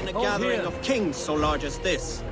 been a gathering of kings so large as this.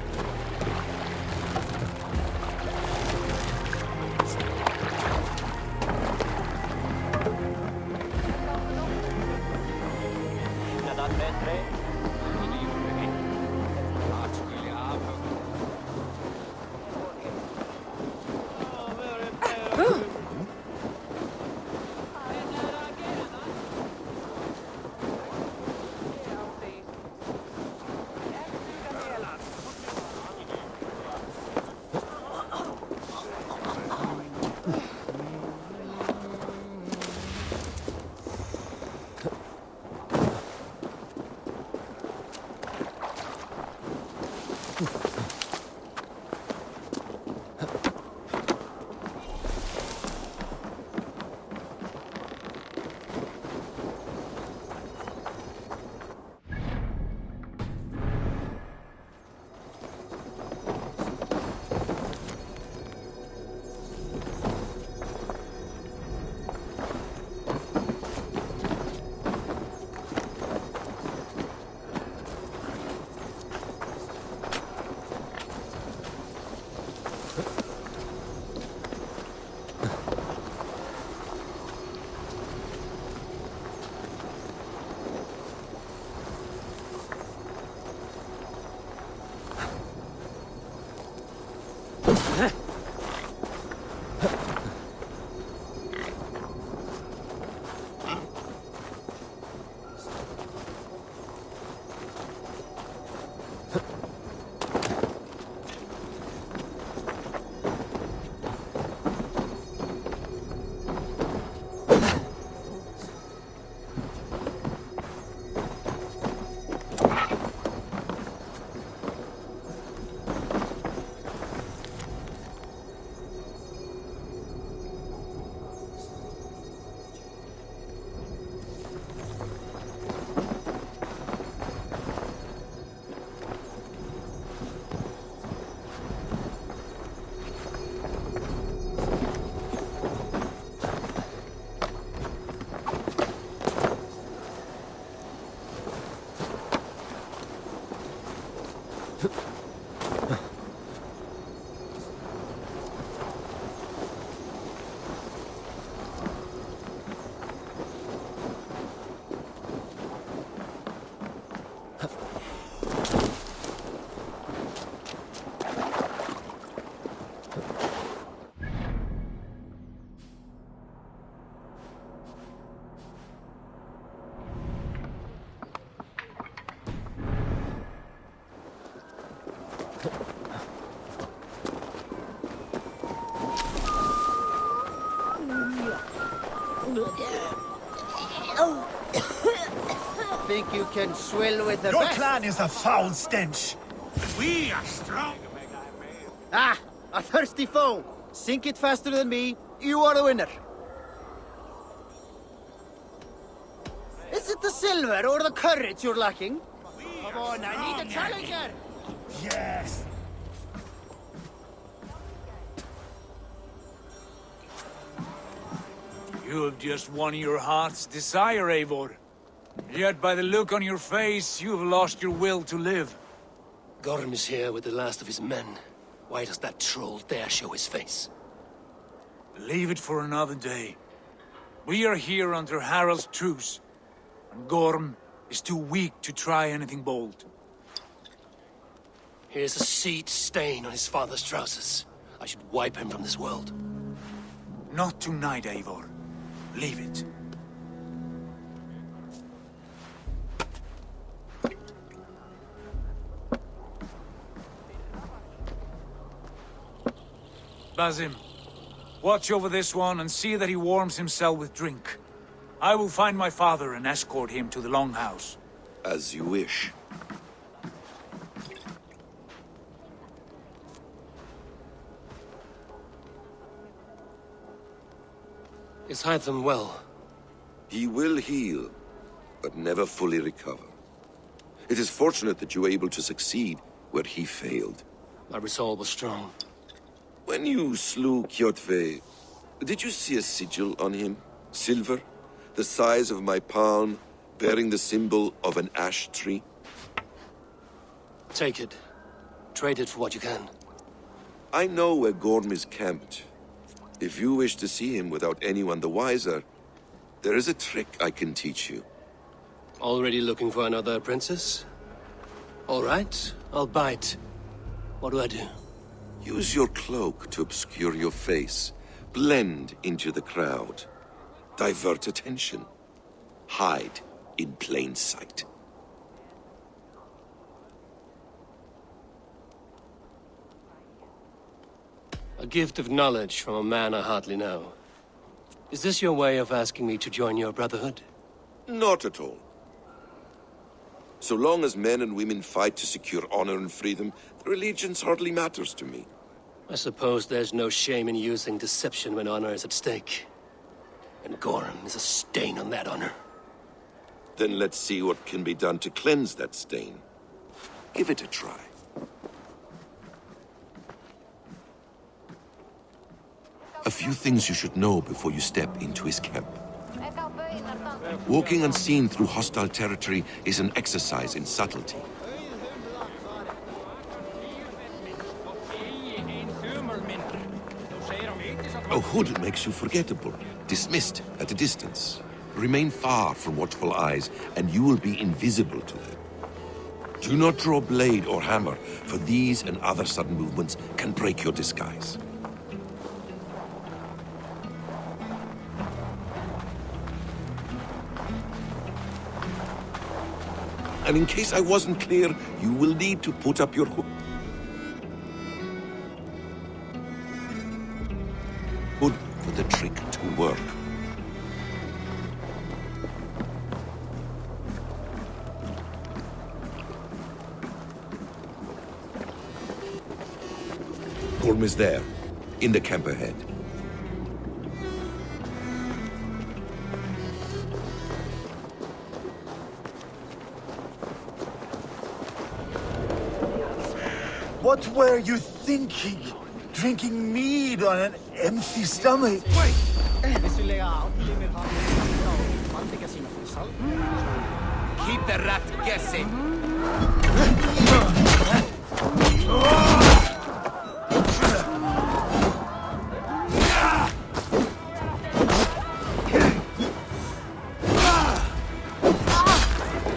Think you can swill with the Your best? clan is a foul stench. We are strong. Ah, a thirsty foe. Sink it faster than me. You are the winner. Is it the silver or the courage you're lacking? Come on, I need a challenger. Yes. You have just won your heart's desire, Eivor. Yet by the look on your face, you have lost your will to live. Gorm is here with the last of his men. Why does that troll dare show his face? Leave it for another day. We are here under Harald's truce, and Gorm is too weak to try anything bold. Here's a seed stain on his father's trousers. I should wipe him from this world. Not tonight, Eivor. Leave it. Basim, watch over this one and see that he warms himself with drink. I will find my father and escort him to the Longhouse. As you wish. Is Hytham well? He will heal, but never fully recover. It is fortunate that you were able to succeed where he failed. My resolve was strong. When you slew Kjotve, did you see a sigil on him? Silver, the size of my palm, bearing the symbol of an ash tree? Take it. Trade it for what you can. I know where Gorm is camped. If you wish to see him without anyone the wiser, there is a trick I can teach you. Already looking for another princess? All right, I'll bite. What do I do? Use your cloak to obscure your face. Blend into the crowd. Divert attention. Hide in plain sight. A gift of knowledge from a man I hardly know. Is this your way of asking me to join your brotherhood? Not at all. So long as men and women fight to secure honor and freedom, their allegiance hardly matters to me. I suppose there's no shame in using deception when honor is at stake. And Gorm is a stain on that honor. Then let's see what can be done to cleanse that stain. Give it a try. A few things you should know before you step into his camp. Walking unseen through hostile territory is an exercise in subtlety. A hood makes you forgettable, dismissed at a distance. Remain far from watchful eyes, and you will be invisible to them. Do not draw blade or hammer, for these and other sudden movements can break your disguise. And in case I wasn't clear, you will need to put up your hood for the trick to work. Gorm is there, in the camp ahead. What were you thinking? Drinking mead on an empty stomach? Wait! Keep the rat guessing.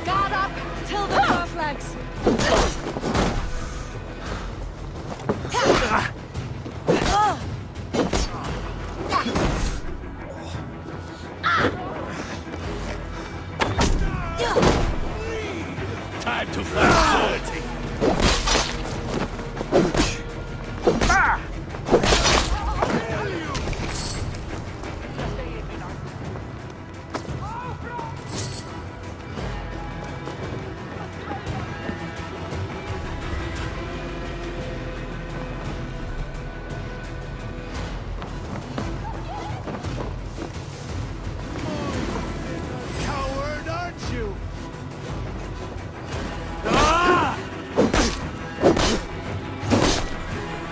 Guard up till the door flags. Time to fight dirty. Coward, aren't you?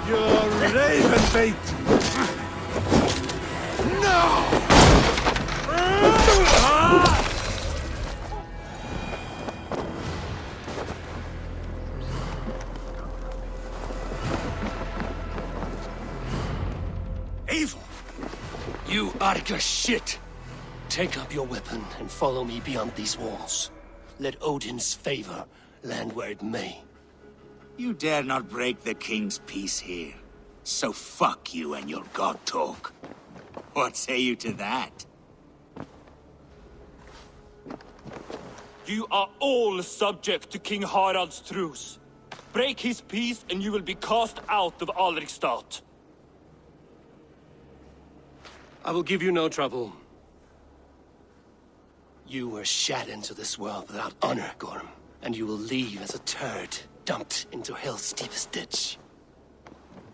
You're raven bait! No! Eivor! You Arga shit! Take up your weapon and follow me beyond these walls. Let Odin's favor land where it may. You dare not break the king's peace here. So fuck you and your god talk. What say you to that? You are all subject to King Harald's truce. Break his peace and you will be cast out of Alrikstad. I will give you no trouble. You were shat into this world without honor, Gorm, and you will leave as a turd dumped into hell's deepest ditch.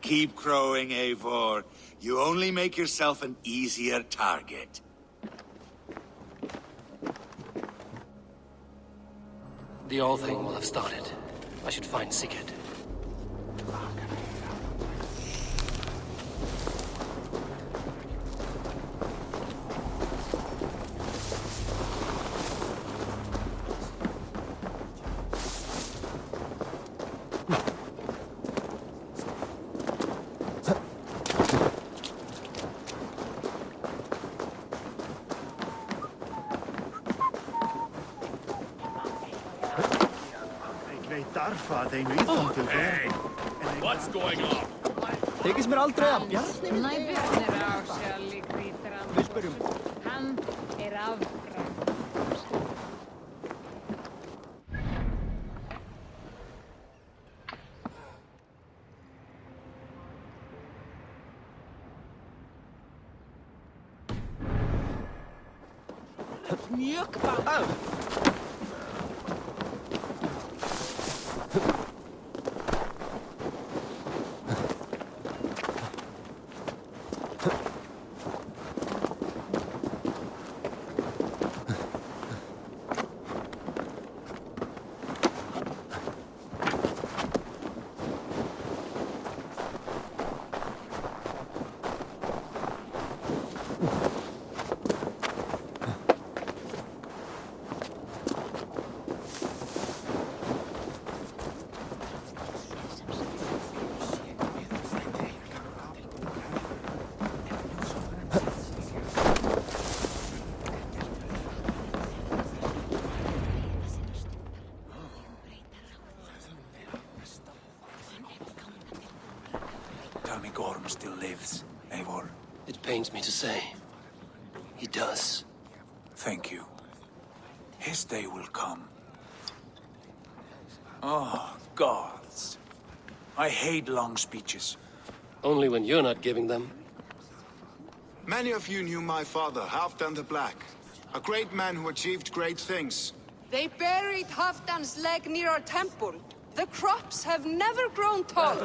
Keep crowing, Eivor. You only make yourself an easier target. The All Thing will have started. I should find Sigurd. What's going on? Tekist mér aldrei af bjarni. Við spyrjum. Hann af Mjög bá. Tell me Gorm still lives, Eivor. It pains me to say. He does. Thank you. His day will come. Oh, gods. I hate long speeches. Only when you're not giving them. Many of you knew my father, Halfdan the Black. A great man who achieved great things. They buried Halfdan's leg near our temple. The crops have never grown tall.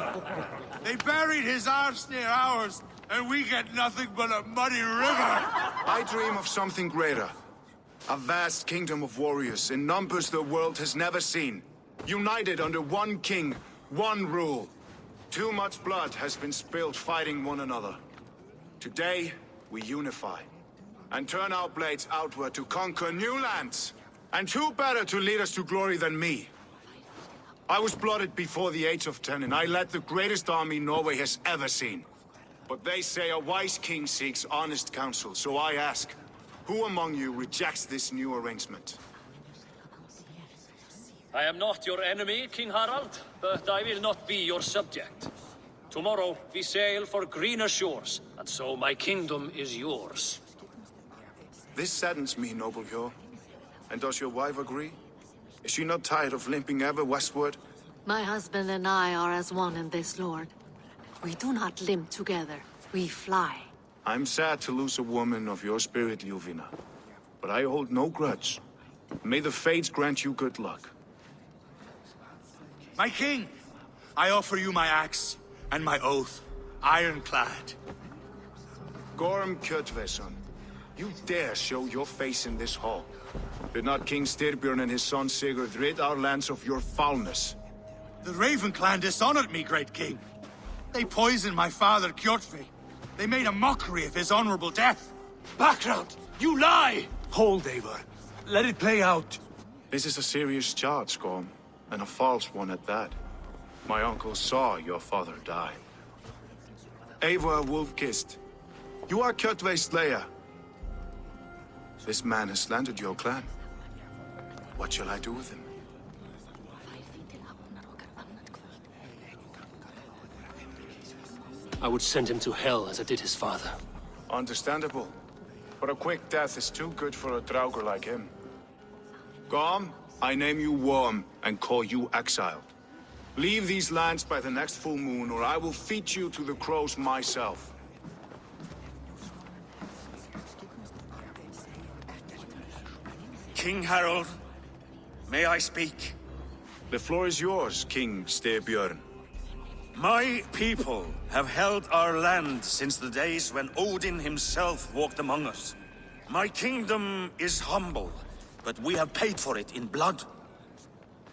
They buried his arse near ours, and we get nothing but a muddy river. I dream of something greater. A vast kingdom of warriors in numbers the world has never seen. United under one king, one rule. Too much blood has been spilled fighting one another. Today, we unify. And turn our blades outward to conquer new lands. And who better to lead us to glory than me? I was blooded before the age of 10, and I led the greatest army Norway has ever seen. But they say a wise king seeks honest counsel, so I ask, who among you rejects this new arrangement? I am not your enemy, King Harald, but I will not be your subject. Tomorrow we sail for greener shores, and so my kingdom is yours. This saddens me, noble Hjor. And does your wife agree? Is she not tired of limping ever westward? My husband and I are as one in this, Lord. We do not limp together. We fly. I'm sad to lose a woman of your spirit, Ljuvina. But I hold no grudge. May the fates grant you good luck. My king, I offer you my axe and my oath, ironclad. Gorm Kjotveson, you dare show your face in this hall. Did not King Styrbjörn and his son Sigurd rid our lands of your foulness? The Raven clan dishonored me, great king. They poisoned my father, Kjotve. They made a mockery of his honorable death. Background! You lie! Hold, Eivor. Let it play out. This is a serious charge, Gorm, and a false one at that. My uncle saw your father die. Eivor Wolf-Kissed, you are Kjotve's slayer. This man has slandered your clan. What shall I do with him? I would send him to hell as I did his father. Understandable. But a quick death is too good for a Draugr like him. Gorm, I name you Worm and call you exiled. Leave these lands by the next full moon, or I will feed you to the crows myself. King Harold, may I speak? The floor is yours, King Styrbjörn. My people have held our land since the days when Odin himself walked among us. My kingdom is humble, but we have paid for it in blood.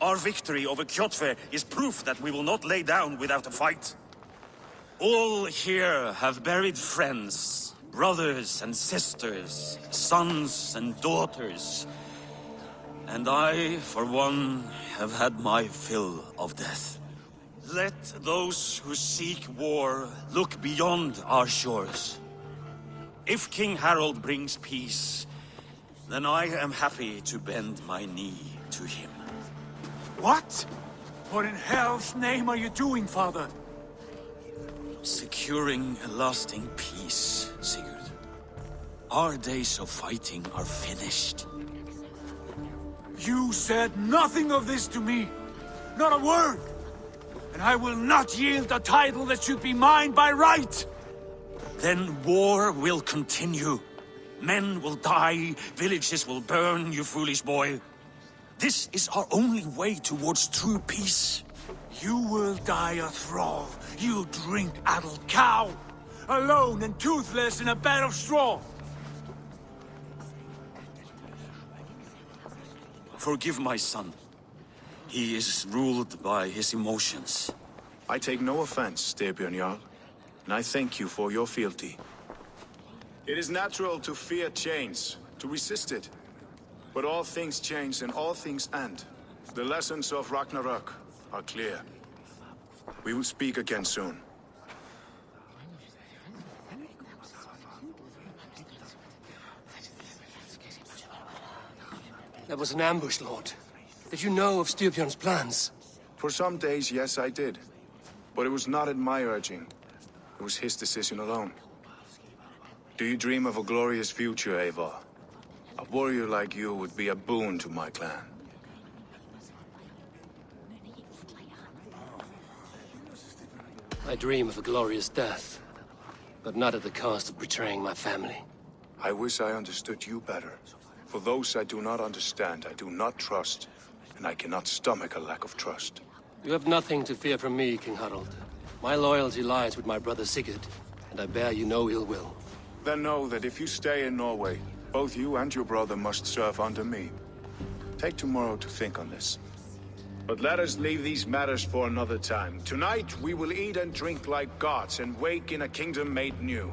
Our victory over Kjotve is proof that we will not lay down without a fight. All here have buried friends, brothers and sisters, sons and daughters. And I, for one, have had my fill of death. Let those who seek war look beyond our shores. If King Harold brings peace, then I am happy to bend my knee to him. What? What in hell's name are you doing, father? Securing a lasting peace, Sigurd. Our days of fighting are finished. You said nothing of this to me. Not a word. And I will not yield a title that should be mine by right. Then war will continue. Men will die, villages will burn, you foolish boy. This is our only way towards true peace. You will die a thrall. You'll drink addled cow. Alone and toothless in a bed of straw. Forgive my son. He is ruled by his emotions. I take no offense, Styrbjörn Jarl, and I thank you for your fealty. It is natural to fear change, to resist it. But all things change and all things end. The lessons of Ragnarok are clear. We will speak again soon. That was an ambush, Lord. Did you know of Styrbjörn's plans? For some days, yes, I did. But it was not at my urging. It was his decision alone. Do you dream of a glorious future, Eivor? A warrior like you would be a boon to my clan. I dream of a glorious death, but not at the cost of betraying my family. I wish I understood you better. For those I do not understand, I do not trust, and I cannot stomach a lack of trust. You have nothing to fear from me, King Harald. My loyalty lies with my brother Sigurd, and I bear you no ill will. Then know that if you stay in Norway, both you and your brother must serve under me. Take tomorrow to think on this. But let us leave these matters for another time. Tonight, we will eat and drink like gods and wake in a kingdom made new.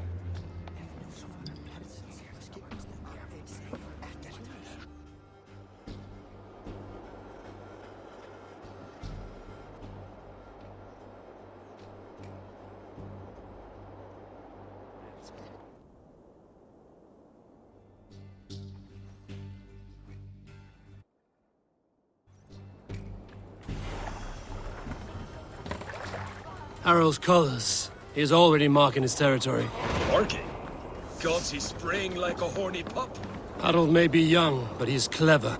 Harald's colors. He is already marking his territory. Marking? Gods, he's spraying like a horny pup. Harald may be young, but he's clever.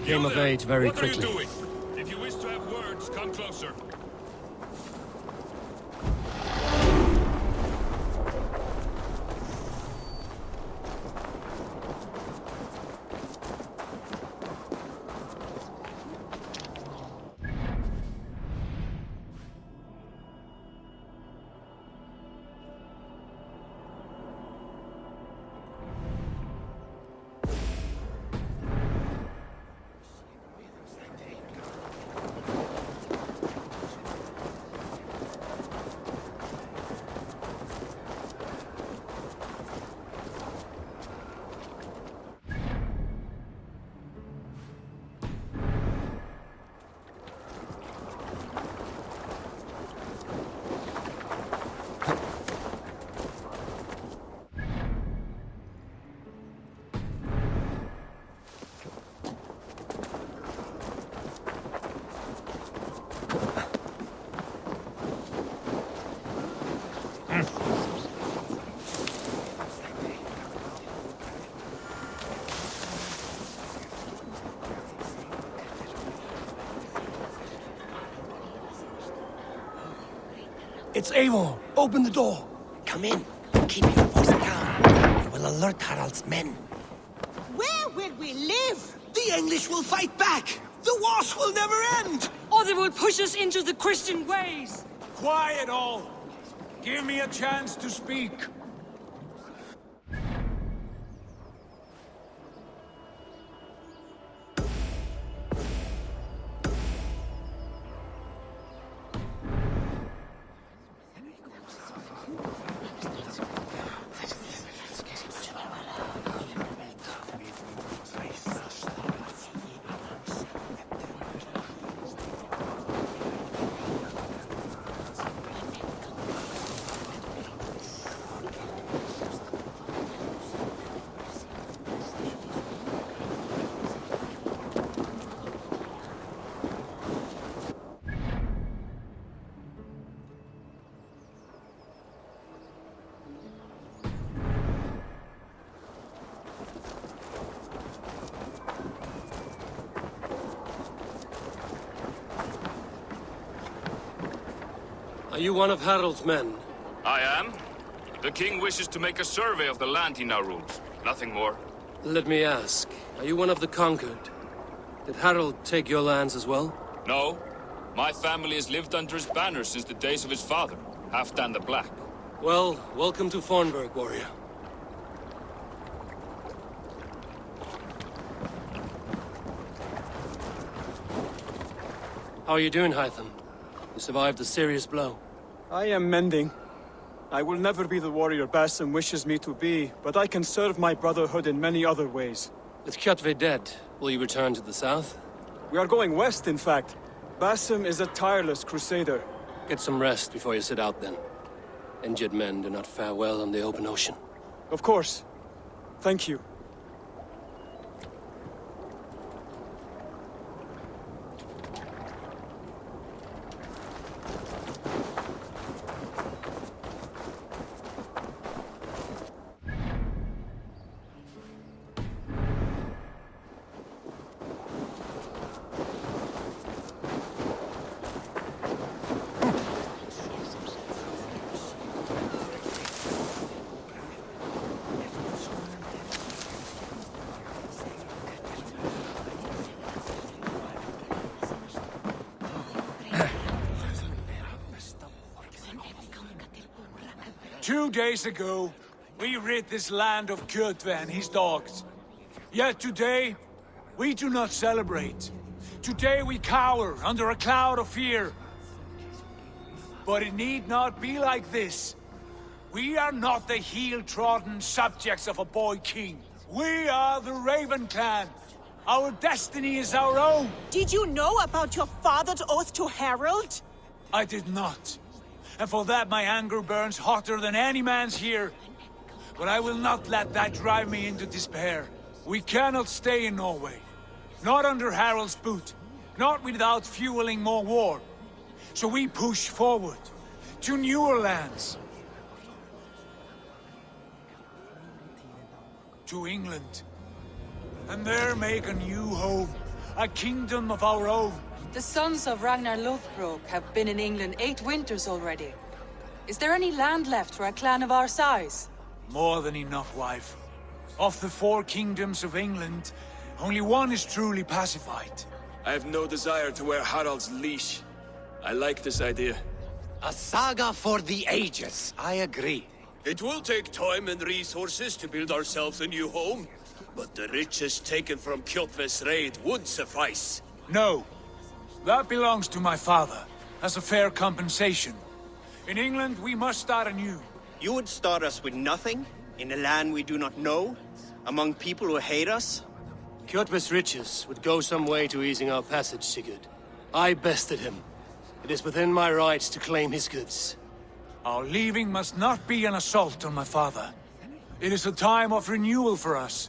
Came of age very quickly. What are you doing? If you wish to have words, come closer. It's Eivor! Open the door! Come in. Keep your voice down. We will alert Harald's men. Where will we live? The English will fight back! The wars will never end! Or they will push us into the Christian ways! Quiet all! Give me a chance to speak. Are you one of Harald's men? I am. The king wishes to make a survey of the land he now rules. Nothing more. Let me ask, are you one of the conquered? Did Harald take your lands as well? No. My family has lived under his banner since the days of his father, Halfdan the Black. Well, welcome to Fornburg, warrior. How are you doing, Hytham? You survived a serious blow. I am mending. I will never be the warrior Basim wishes me to be, but I can serve my brotherhood in many other ways. With Kjotve dead, will you return to the south? We are going west, in fact. Basim is a tireless crusader. Get some rest before you set out, then. Injured men do not fare well on the open ocean. Of course. Thank you. Two days ago, we rid this land of Kjotve and his dogs. Yet today, we do not celebrate. Today we cower under a cloud of fear. But it need not be like this. We are not the heel-trodden subjects of a boy king. We are the Raven clan. Our destiny is our own. Did you know about your father's oath to Harald? I did not. And for that my anger burns hotter than any man's here. But I will not let that drive me into despair. We cannot stay in Norway. Not under Harald's boot. Not without fueling more war. So we push forward. To newer lands. To England. And there make a new home. A kingdom of our own. The sons of Ragnar Lothbrok have been in England 8 winters already. Is there any land left for a clan of our size? More than enough, wife. Of the 4 kingdoms of England, only one is truly pacified. I have no desire to wear Harald's leash. I like this idea. A saga for the ages, I agree. It will take time and resources to build ourselves a new home. But the riches taken from Kjotve's raid would suffice. No. That belongs to my father, as a fair compensation. In England, we must start anew. You would start us with nothing? In a land we do not know? Among people who hate us? Kjotve's riches would go some way to easing our passage, Sigurd. I bested him. It is within my rights to claim his goods. Our leaving must not be an assault on my father. It is a time of renewal for us.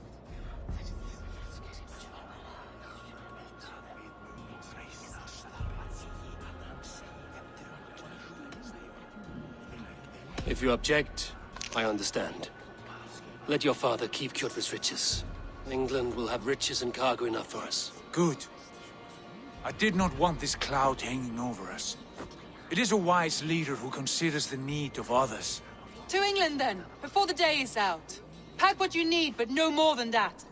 If you object, I understand. Let your father keep Kjotve's riches. England will have riches and cargo enough for us. Good. I did not want this cloud hanging over us. It is a wise leader who considers the need of others. To England then, before the day is out. Pack what you need, but no more than that.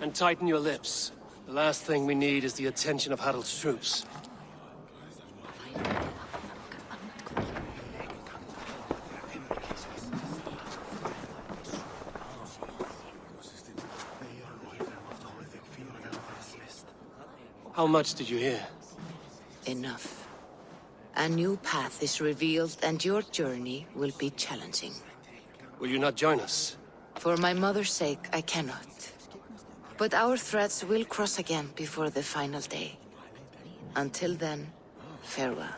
And tighten your lips. The last thing we need is the attention of Harald's troops. How much did you hear? Enough. A new path is revealed and your journey will be challenging. Will you not join us? For my mother's sake, I cannot. But our threads will cross again before the final day. Until then, farewell.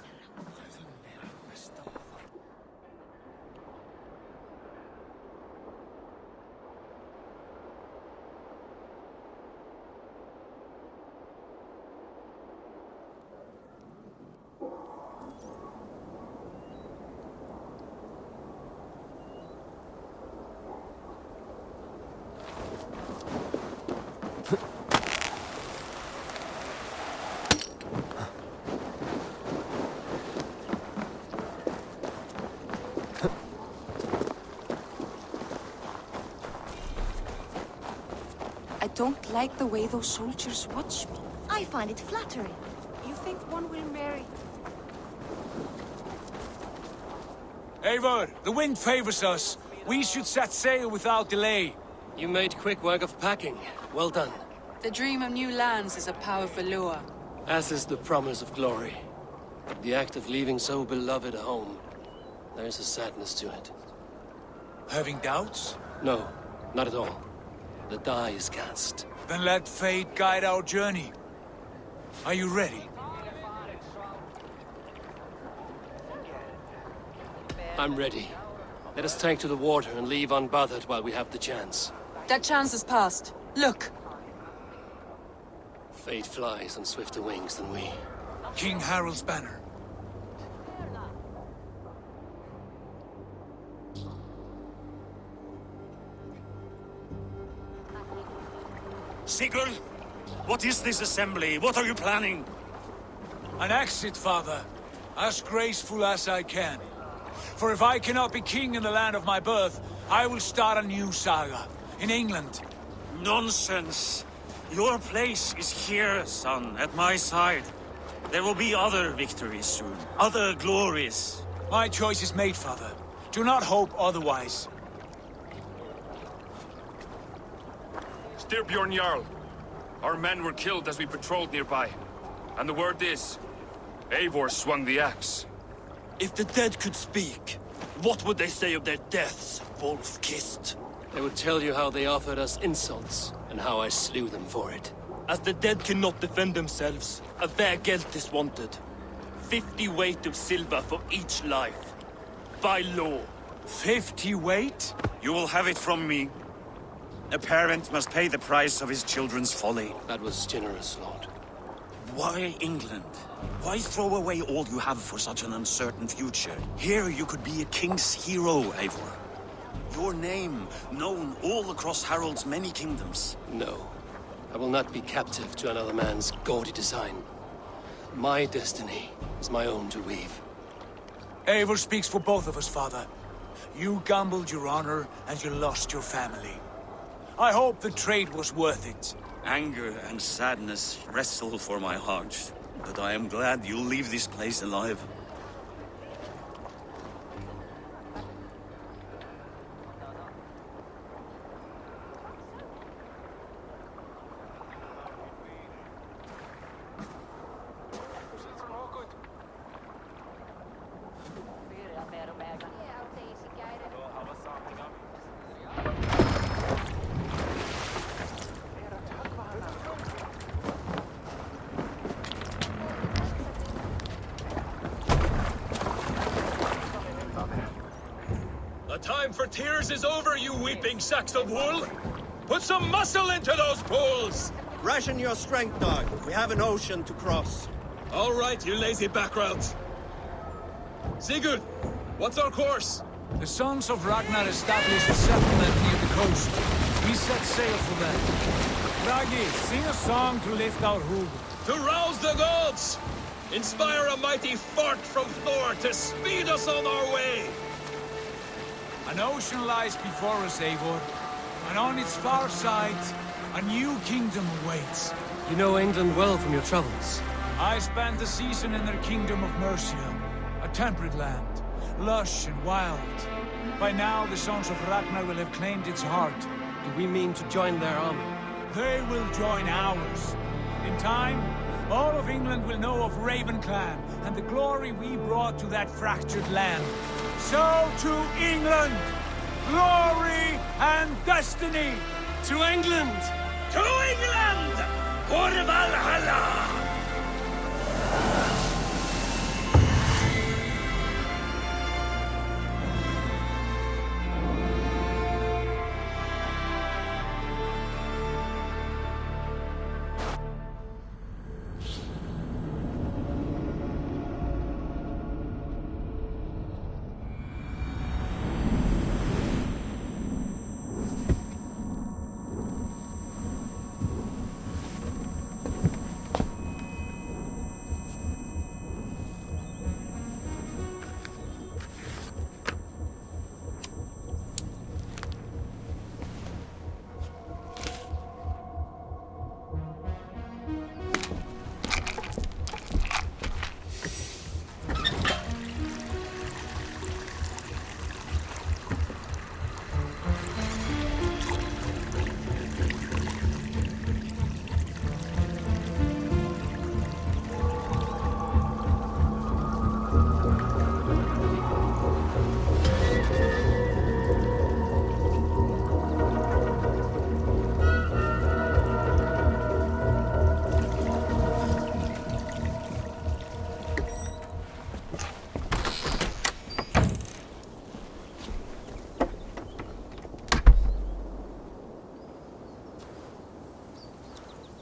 I don't like the way those soldiers watch me. I find it flattering. You think one will marry? Eivor, the wind favors us. We should set sail without delay. You made quick work of packing. Well done. The dream of new lands is a powerful lure. As is the promise of glory. The act of leaving so beloved a home. There's a sadness to it. Having doubts? No, not at all. The die is cast. Then let fate guide our journey. Are you ready? I'm ready. Let us take to the water and leave unbothered while we have the chance. That chance is past. Look! Fate flies on swifter wings than we. King Harald's banner. Sigurd! What is this assembly? What are you planning? An exit, father. As graceful as I can. For if I cannot be king in the land of my birth, I will start a new saga. In England. Nonsense! Your place is here, son, at my side. There will be other victories soon. Other glories. My choice is made, father. Do not hope otherwise. Styrbjorn Jarl. Our men were killed as we patrolled nearby. And the word is, Eivor swung the axe. If the dead could speak, what would they say of their deaths, wolf-kissed? They would tell you how they offered us insults, and how I slew them for it. As the dead cannot defend themselves, a vergelt is wanted. 50 weight of silver for each life. By law. 50 weight? You will have it from me. A parent must pay the price of his children's folly. That was generous, Lord. Why England? Why throw away all you have for such an uncertain future? Here you could be a king's hero, Eivor. Your name known all across Harald's many kingdoms. No. I will not be captive to another man's gaudy design. My destiny is my own to weave. Eivor speaks for both of us, father. You gambled your honor, and you lost your family. I hope the trade was worth it. Anger and sadness wrestle for my heart, but I am glad you'll leave this place alive. The time for tears is over, you weeping sacks of wool! Put some muscle into those pools! Ration your strength, dog. We have an ocean to cross. All right, you lazy backroads. Sigurd, what's our course? The sons of Ragnar established a settlement near the coast. We set sail for them. Ragi, sing a song to lift our hood. To rouse the gods! Inspire a mighty fart from Thor to speed us on our way! An ocean lies before us, Eivor, and on its far side, a new kingdom awaits. You know England well from your travels. I spent a season in their kingdom of Mercia, a temperate land, lush and wild. By now, the sons of Ragnar will have claimed its heart. Do we mean to join their army? They will join ours. In time, all of England will know of Ravenclan and the glory we brought to that fractured land. So to England! Glory and destiny! To England! To England! For Valhalla!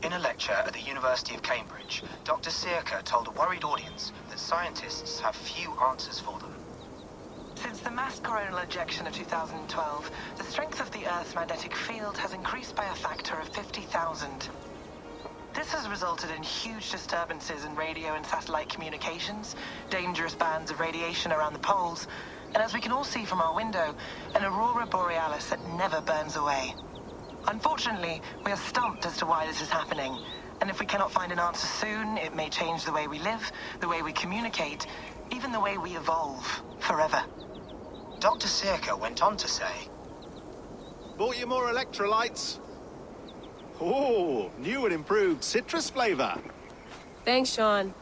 In a lecture at the University of Cambridge, Dr. Circa told a worried audience that scientists have few answers for them. Since the mass coronal ejection of 2012, the strength of the Earth's magnetic field has increased by a factor of 50,000. This has resulted in huge disturbances in radio and satellite communications, dangerous bands of radiation around the poles, and as we can all see from our window, an aurora borealis that never burns away. Unfortunately, we are stumped as to why this is happening, and if we cannot find an answer soon, it may change the way we live, the way we communicate, even the way we evolve, forever. Dr. Circa went on to say, Bought you more electrolytes? Oh, new and improved citrus flavor. Thanks, Sean.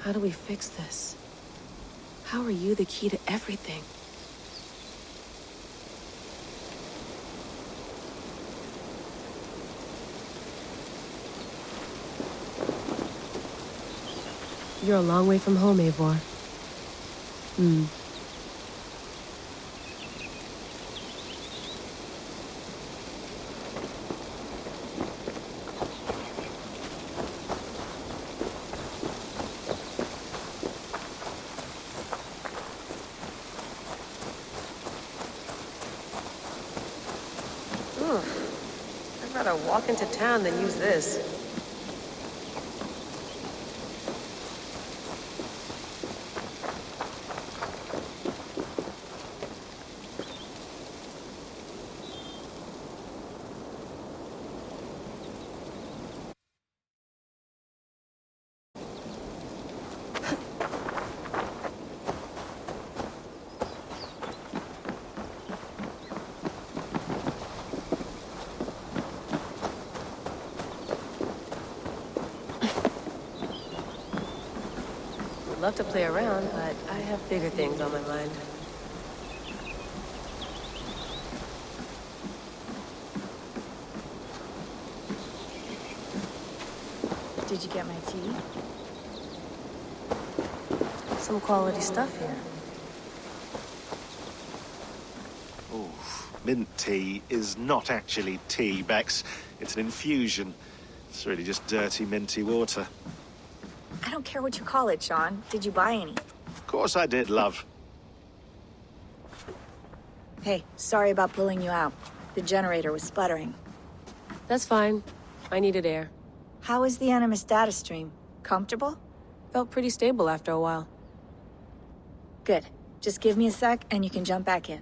How do we fix this? How are you the key to everything? You're a long way from home, Eivor. I'd rather walk into town than use this. I'd love to play around, but I have bigger things on my mind. Did you get my tea? Some quality stuff here. Oh, mint tea is not actually tea, Bex. It's an infusion. It's really just dirty, minty water. I don't care what you call it, Sean. Did you buy any? Of course I did, love. Hey, sorry about pulling you out. The generator was sputtering. That's fine. I needed air. How is the Animus data stream? Comfortable? Felt pretty stable after a while. Good. Just give me a sec and you can jump back in.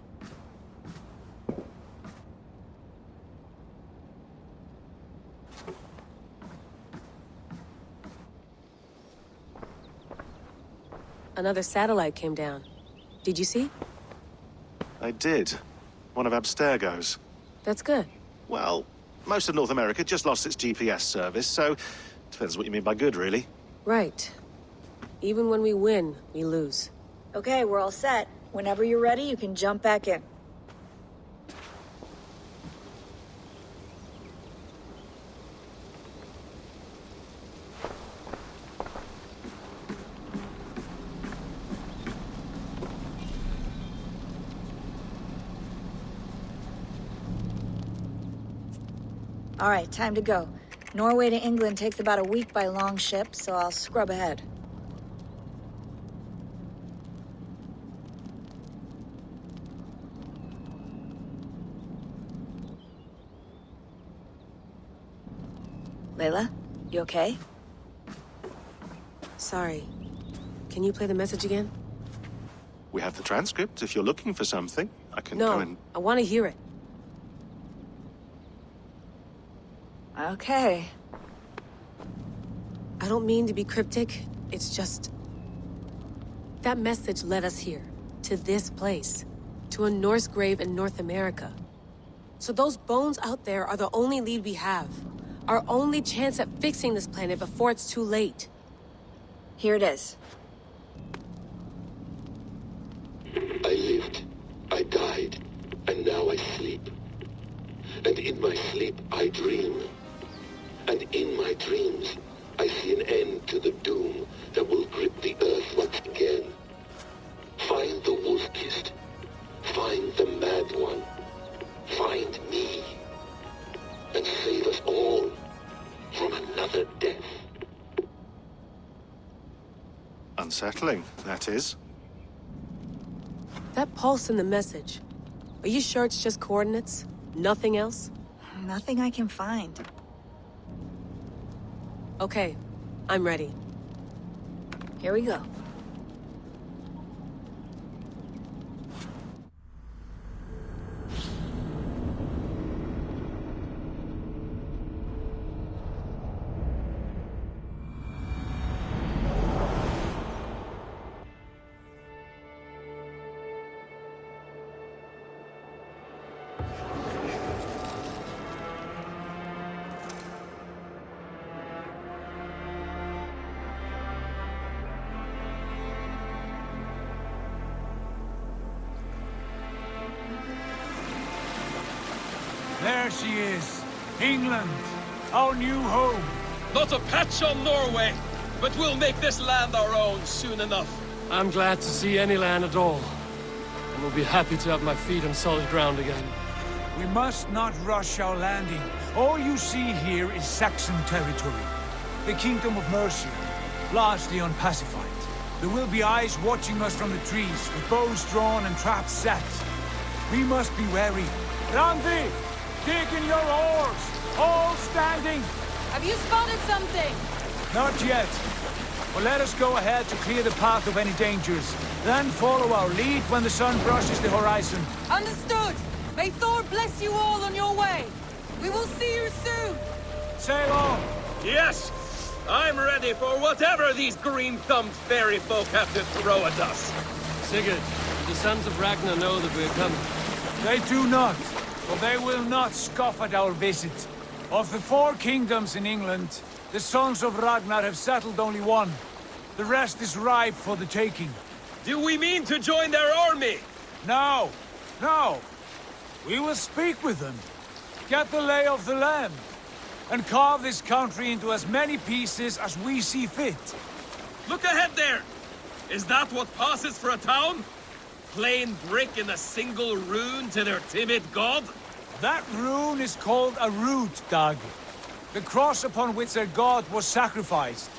Another satellite came down. Did you see? I did. One of Abstergo's. That's good. Well, most of North America just lost its GPS service, so depends what you mean by good, really. Right. Even when we win, we lose. Okay, we're all set. Whenever you're ready, you can jump back in. All right, time to go. Norway to England takes about a week by longship, so I'll scrub ahead. Layla, you okay? Sorry. Can you play the message again? We have the transcript. If you're looking for something, I can go and... No, I want to hear it. Okay. I don't mean to be cryptic. It's just... that message led us here. To this place. To a Norse grave in North America. So those bones out there are the only lead we have. Our only chance at fixing this planet before it's too late. Here it is. I lived, I died, and now I sleep. And in my sleep I dream. And in my dreams, I see an end to the doom that will grip the earth once again. Find the wolf-kissed. Find the mad one. Find me. And save us all from another death. Unsettling, that is. That pulse in the message. Are you sure it's just coordinates? Nothing else? Nothing I can find. Okay, I'm ready. Here we go. There she is. England, our new home. Not a patch on Norway, but we'll make this land our own soon enough. I'm glad to see any land at all. And will be happy to have my feet on solid ground again. We must not rush our landing. All you see here is Saxon territory. The Kingdom of Mercia, largely unpacified. There will be eyes watching us from the trees, with bows drawn and traps set. We must be wary. Randi! Dig in your oars! All standing! Have you spotted something? Not yet. But let us go ahead to clear the path of any dangers. Then follow our lead when the sun brushes the horizon. Understood! May Thor bless you all on your way! We will see you soon! Sail on! Yes! I'm ready for whatever these green-thumbed fairy folk have to throw at us. Sigurd, the sons of Ragnar know that we're coming. They do not. But they will not scoff at our visit. Of the 4 kingdoms in England, the sons of Ragnar have settled only one. The rest is ripe for the taking. Do we mean to join their army? No, no. We will speak with them, get the lay of the land, and carve this country into as many pieces as we see fit. Look ahead there! Is that what passes for a town? Plain brick in a single rune to their timid god? That rune is called a root, Dag. The cross upon which their god was sacrificed.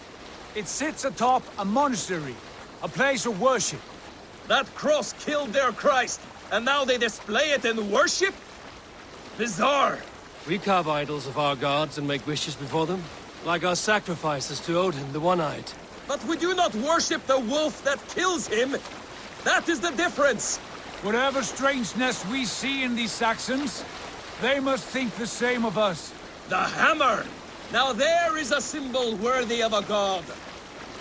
It sits atop a monastery, a place of worship. That cross killed their Christ, and now they display it in worship? Bizarre. We carve idols of our gods and make wishes before them, like our sacrifices to Odin, the One-Eyed. But we do not worship the wolf that kills him. That is the difference! Whatever strangeness we see in these Saxons, they must think the same of us. The hammer! Now there is a symbol worthy of a god.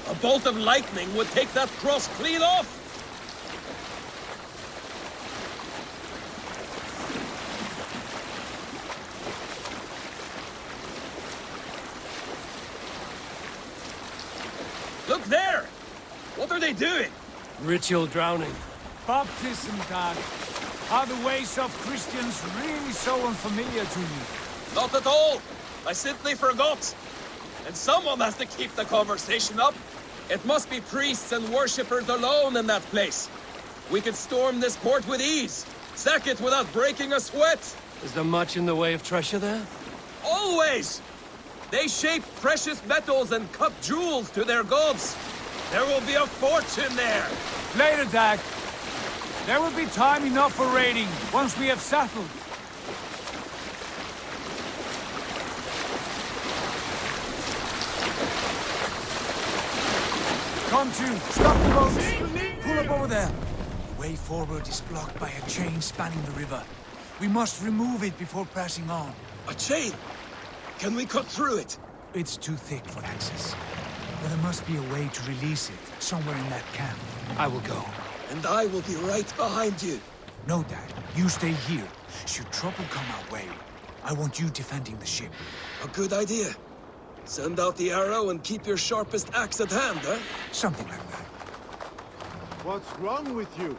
A bolt of lightning would take that cross clean off! Look there! What are they doing? Ritual drowning. Baptism, Dag. Are the ways of Christians really so unfamiliar to you? Not at all. I simply forgot. And someone has to keep the conversation up. It must be priests and worshippers alone in that place. We could storm this port with ease. Sack it without breaking a sweat. Is there much in the way of treasure there? Always! They shape precious metals and cut jewels to their gods. There will be a fortune there. Later, Dag. There will be time enough for raiding, once we have settled. Come to, stop the boats! Pull up over there. The way forward is blocked by a chain spanning the river. We must remove it before pressing on. A chain? Can we cut through it? It's too thick for access. But there must be a way to release it, somewhere in that camp. I will go. And I will be right behind you. No, Dad. You stay here. Should trouble come our way, I want you defending the ship. A good idea. Send out the arrow and keep your sharpest axe at hand, huh? Something like that. What's wrong with you?